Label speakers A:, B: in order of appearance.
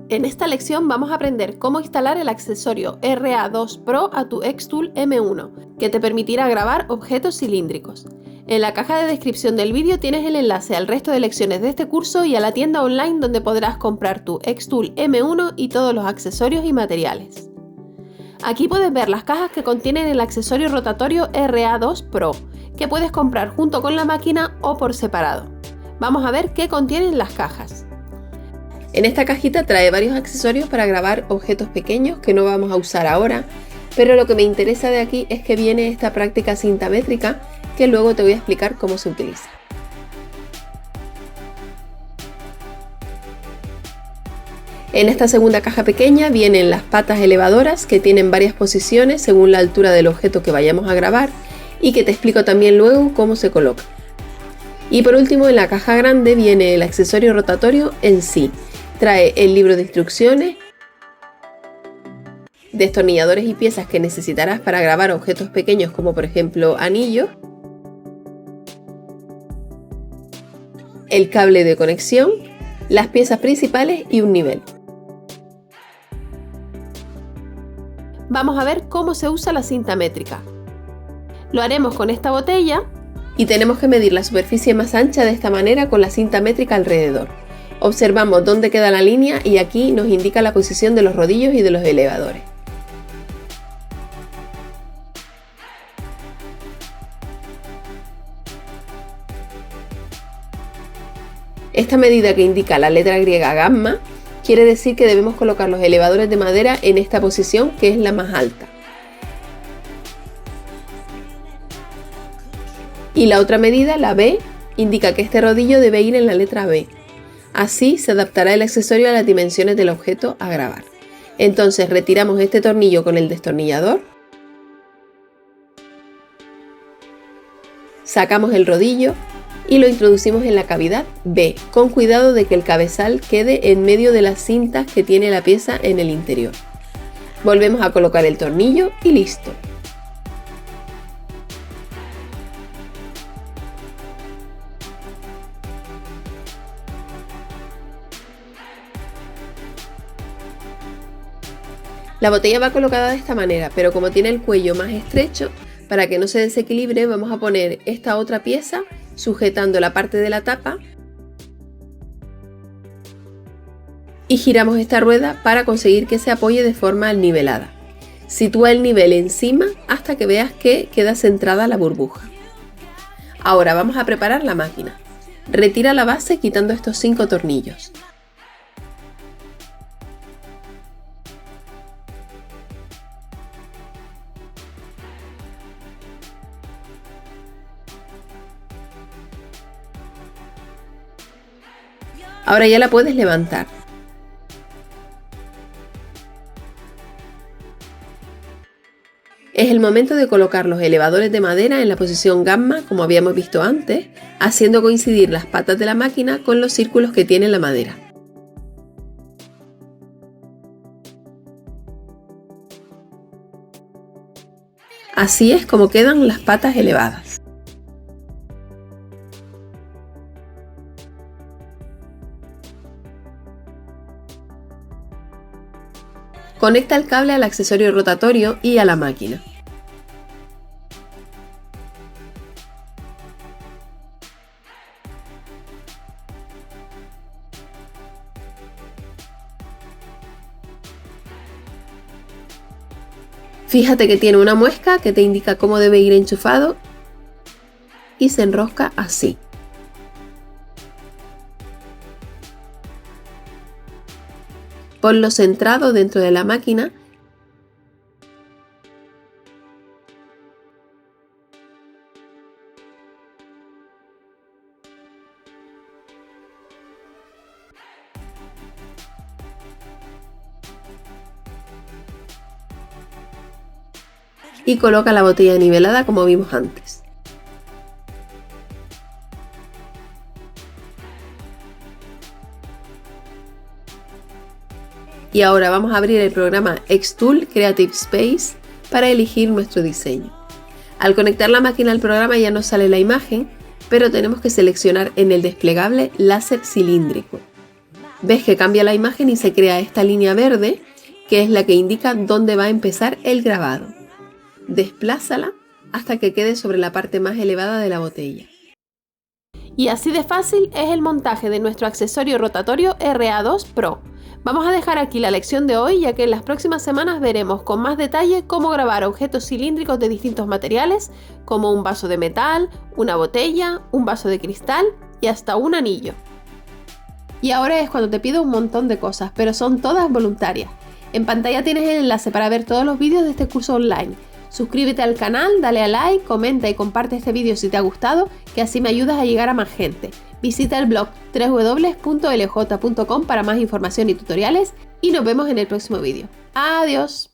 A: En esta lección vamos a aprender cómo instalar el accesorio RA2 Pro a tu Xtool M1, que te permitirá grabar objetos cilíndricos. En la caja de descripción del vídeo tienes el enlace al resto de lecciones de este curso y a la tienda online donde podrás comprar tu Xtool M1 y todos los accesorios y materiales. Aquí puedes ver las cajas que contienen el accesorio rotatorio RA2 Pro, que puedes comprar junto con la máquina o por separado. Vamos a ver qué contienen las cajas. En esta cajita trae varios accesorios para grabar objetos pequeños que no vamos a usar ahora, pero lo que me interesa de aquí es que viene esta práctica cinta métrica que luego te voy a explicar cómo se utiliza. En esta segunda caja pequeña vienen las patas elevadoras que tienen varias posiciones según la altura del objeto que vayamos a grabar y que te explico también luego cómo se coloca. Y por último, en la caja grande viene el accesorio rotatorio en sí. Trae el libro de instrucciones, destornilladores y piezas que necesitarás para grabar objetos pequeños como por ejemplo anillos, el cable de conexión, las piezas principales y un nivel. Vamos a ver cómo se usa la cinta métrica. Lo haremos con esta botella y tenemos que medir la superficie más ancha de esta manera con la cinta métrica alrededor. Observamos dónde queda la línea y aquí nos indica la posición de los rodillos y de los elevadores. Esta medida que indica la letra griega gamma quiere decir que debemos colocar los elevadores de madera en esta posición, que es la más alta. Y la otra medida, la B, indica que este rodillo debe ir en la letra B. Así se adaptará el accesorio a las dimensiones del objeto a grabar. Entonces retiramos este tornillo con el destornillador, sacamos el rodillo y lo introducimos en la cavidad B, con cuidado de que el cabezal quede en medio de las cintas que tiene la pieza en el interior. Volvemos a colocar el tornillo y listo. La botella va colocada de esta manera, pero como tiene el cuello más estrecho, para que no se desequilibre vamos a poner esta otra pieza sujetando la parte de la tapa y giramos esta rueda para conseguir que se apoye de forma nivelada. Sitúa el nivel encima hasta que veas que queda centrada la burbuja. Ahora vamos a preparar la máquina. Retira la base quitando estos 5 tornillos. Ahora ya la puedes levantar. Es el momento de colocar los elevadores de madera en la posición gamma, como habíamos visto antes, haciendo coincidir las patas de la máquina con los círculos que tiene la madera. Así es como quedan las patas elevadas. Conecta el cable al accesorio rotatorio y a la máquina. Fíjate que tiene una muesca que te indica cómo debe ir enchufado y se enrosca así. Ponlo centrado dentro de la máquina y coloca la botella nivelada como vimos antes. Y ahora vamos a abrir el programa Xtool Creative Space para elegir nuestro diseño. Al conectar la máquina al programa ya nos sale la imagen, pero tenemos que seleccionar en el desplegable láser cilíndrico. Ves que cambia la imagen y se crea esta línea verde, que es la que indica dónde va a empezar el grabado. Desplázala hasta que quede sobre la parte más elevada de la botella. Y así de fácil es el montaje de nuestro accesorio rotatorio RA2 Pro. Vamos a dejar aquí la lección de hoy, ya que en las próximas semanas veremos con más detalle cómo grabar objetos cilíndricos de distintos materiales, como un vaso de metal, una botella, un vaso de cristal y hasta un anillo. Y ahora es cuando te pido un montón de cosas, pero son todas voluntarias. En pantalla tienes el enlace para ver todos los vídeos de este curso online. Suscríbete al canal, dale a like, comenta y comparte este vídeo si te ha gustado, que así me ayudas a llegar a más gente. Visita el blog www.lj.com para más información y tutoriales y nos vemos en el próximo vídeo. ¡Adiós!